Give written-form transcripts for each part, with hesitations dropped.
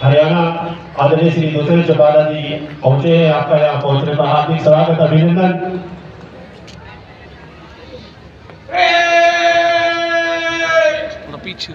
हरियाणा आदरणीय श्री दूसरे चौटाला जी पहुंचे हैं। आपका यहाँ पहुंचने पर हार्दिक स्वागत, अभिनंदन। पीछे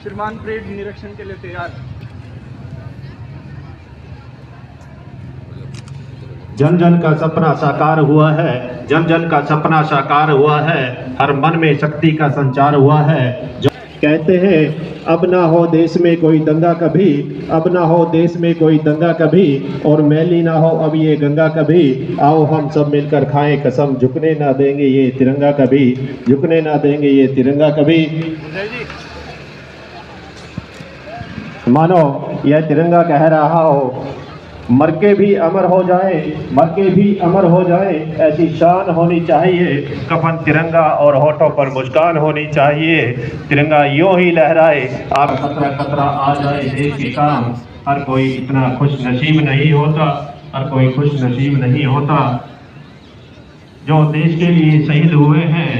श्रीमान परेड निरीक्षण के लिए तैयार। जन जन का सपना साकार हुआ है, जन जन का सपना साकार हुआ है, हर मन में शक्ति का संचार हुआ है। जो कहते हैं अब ना हो देश में कोई दंगा कभी, अब ना हो देश में कोई दंगा कभी, और मैली ना हो अब ये गंगा कभी। आओ हम सब मिलकर खाएं कसम, झुकने ना देंगे ये तिरंगा कभी, झुकने ना देंगे ये तिरंगा कभी। मानो यह तिरंगा कह रहा हो, मर के भी अमर हो जाए, मर के भी अमर हो जाए, ऐसी शान होनी चाहिए। कफन तिरंगा और होठों पर मुस्कान होनी चाहिए। तिरंगा यूं ही लहराए, आप खतरा खतरा आ जाए देश के काम। हर कोई इतना खुश नसीब नहीं होता, हर कोई खुश नसीब नहीं होता। जो देश के लिए शहीद हुए हैं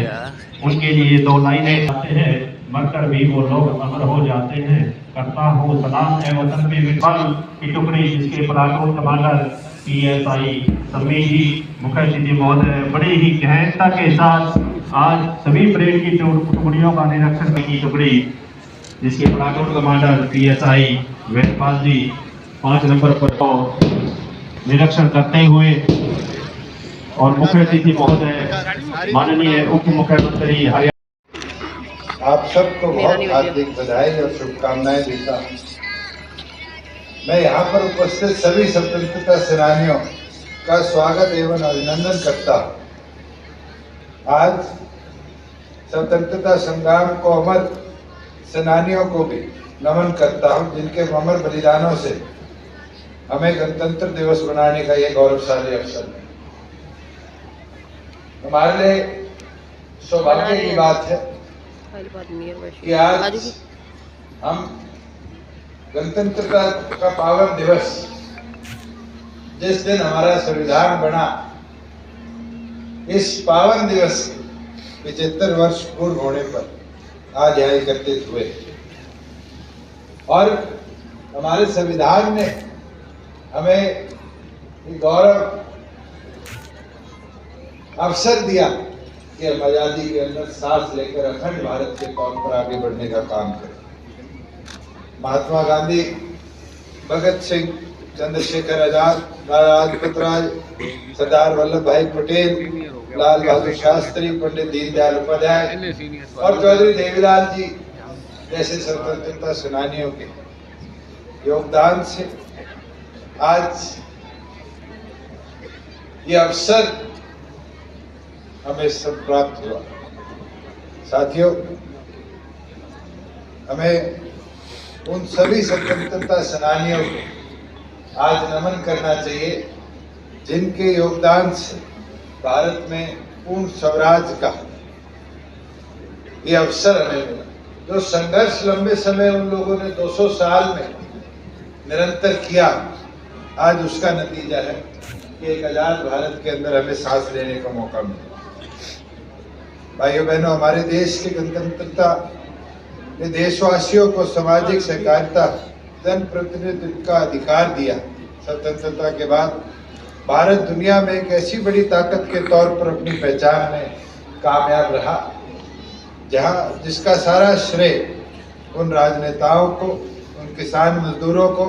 उनके लिए दो लाइनें आते हैं, मरकर भी वो लोग अमर हो जाते हैं। करता हूँ सलाम है वतन पे विफल की टुकड़ी, जिसके प्लाटून कमांडर PSI सम्मी जी मुखर्जी जी महोदय बड़ी ही गहनता के साथ आज सभी परेड की टुकड़ियों का निरीक्षण की टुकड़ी, जिसके प्लाटून कमांडर PSI वेदपाल जी 5 नंबर पर निरीक्षण करते हुए, और मुखर्जी जी महोदय माननीय उप मुख्यमंत्री हरियाणा। आप सबको बहुत हार्दिक बधाई और शुभकामनाएं देता हूं। मैं यहाँ पर उपस्थित सभी स्वतंत्रता सेनानियों का स्वागत एवं अभिनंदन करता हूं। आज स्वतंत्रता संग्राम को अमर सेनानियों को भी नमन करता हूं, जिनके अमर बलिदानों से हमें गणतंत्र दिवस मनाने का ये गौरवशाली अवसर है। हमारे लिए सौभाग्य की बात है कि आज हम गणतंत्रता का पावन दिवस, जिस दिन हमारा संविधान बना, इस पावन दिवस के 75 वर्ष पूर्ण होने पर आज यहाँ एकत्रित हुए, और हमारे संविधान ने हमें गौरव अवसर दिया कि हम आजादी के अंदर सांस लेकर अखंड भारत के तौर पर आगे बढ़ने का काम करें। महात्मा गांधी, भगत सिंह, चंद्रशेखर आजाद, लाला लाजपत राय, सरदार वल्लभ भाई पटेल, लाल बहादुर शास्त्री, पंडित दीनदयाल उपाध्याय और चौधरी देवीलाल जी जैसे स्वतंत्रता सेनानियों के योगदान से आज ये अवसर हमें सब प्राप्त हुआ। साथियों, हमें उन सभी स्वतंत्रता सेनानियों को आज नमन करना चाहिए, जिनके योगदान से भारत में पूर्ण स्वराज का ये अवसर हमें मिला। जो संघर्ष लंबे समय उन लोगों ने 200 साल में निरंतर किया, आज उसका नतीजा है कि एक आजाद भारत के अंदर हमें सांस लेने का मौका मिला। भाइयों बहनों, हमारे देश की गणतंत्रता ने देशवासियों को सामाजिक सहकारिता जन प्रतिनिधित्व का अधिकार दिया। स्वतंत्रता के बाद भारत दुनिया में एक ऐसी बड़ी ताकत के तौर पर अपनी पहचान में कामयाब रहा, जिसका सारा श्रेय उन राजनेताओं को, उन किसान मजदूरों को,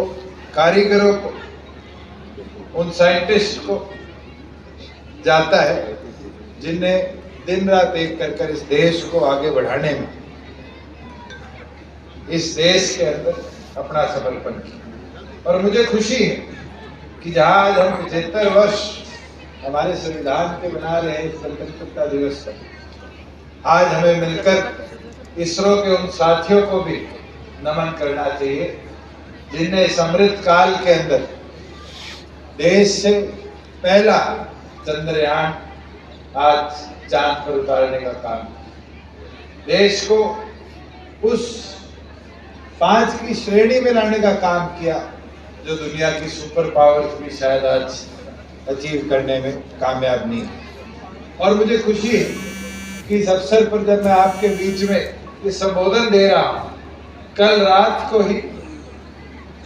कारीगरों को, उन साइंटिस्ट को जाता है जिनने दिन रात एक कर इस देश को आगे बढ़ाने में, इस देश के अंदर अपना समर्पण किया। और मुझे खुशी है कि जहां आज हम 75 वर्ष हमारे संविधान के बना रहे हैं स्वतंत्रता दिवस पर, आज हमें मिलकर इसरो के उन साथियों को भी नमन करना चाहिए जिनने इस अमृत काल के अंदर देश से पहला चंद्रयान आज चांद पर उतारने का काम, देश को उस 5 की श्रेणी में लाने का काम किया जो दुनिया की सुपर पावर्स भी शायद आज अचीव करने में कामयाब नहीं है। और मुझे खुशी है कि इस अवसर पर जब मैं आपके बीच में ये संबोधन दे रहा हूं, कल रात को ही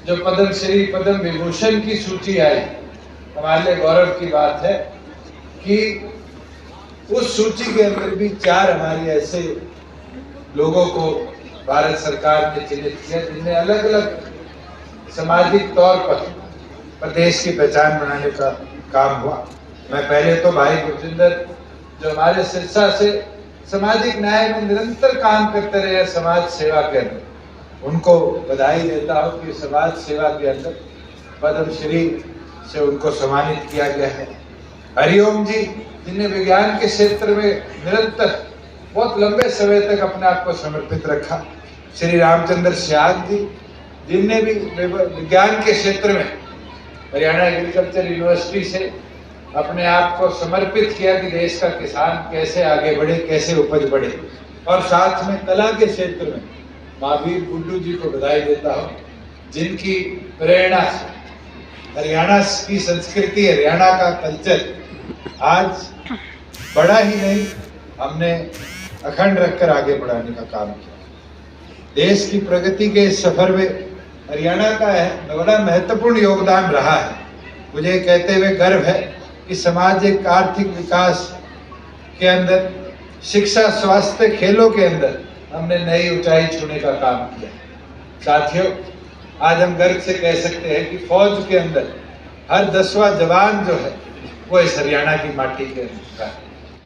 जो पद्म श्री पद्म विभूषण की सूची आई, हमारे लिए गौरव की बात है कि उस सूची के अंदर भी 4 हमारे ऐसे लोगों को भारत सरकार ने चिन्हित किया जिनने अलग अलग सामाजिक तौर पर प्रदेश की पहचान बनाने का काम हुआ। मैं पहले तो भाई गुरजिंदर जो हमारे सिरसा से सामाजिक न्याय में निरंतर काम करते रहे समाज सेवा के अंदर, उनको बधाई देता हूँ कि समाज सेवा के अंदर पद्मश्री से उनको सम्मानित किया गया है। हरिओम जी जिन्हें विज्ञान के क्षेत्र में निरंतर बहुत लंबे समय तक अपने आप को समर्पित रखा। श्री रामचंद्र श्याग जी जिनने भी विज्ञान के क्षेत्र में हरियाणा एग्रीकल्चर यूनिवर्सिटी से अपने आप को समर्पित किया कि देश का किसान कैसे आगे बढ़े, कैसे उपज बढ़े। और साथ में कला के क्षेत्र में महावीर गुड्डू जी को बधाई देता हूँ जिनकी प्रेरणा से हरियाणा की संस्कृति, हरियाणा का कल्चर आज बड़ा ही नहीं, हमने अखंड रखकर आगे बढ़ाने का काम किया। देश की प्रगति के इस सफर में हरियाणा का बड़ा महत्वपूर्ण योगदान रहा है। मुझे कहते हुए गर्व है कि सामाजिक आर्थिक विकास के अंदर, शिक्षा, स्वास्थ्य, खेलों के अंदर हमने नई ऊंचाई छूने का काम किया। साथियों, आज हम गर्व से कह सकते हैं कि फौज के अंदर हर 10वां जवान जो है वो इस हरियाणा की माटी के अंदर है।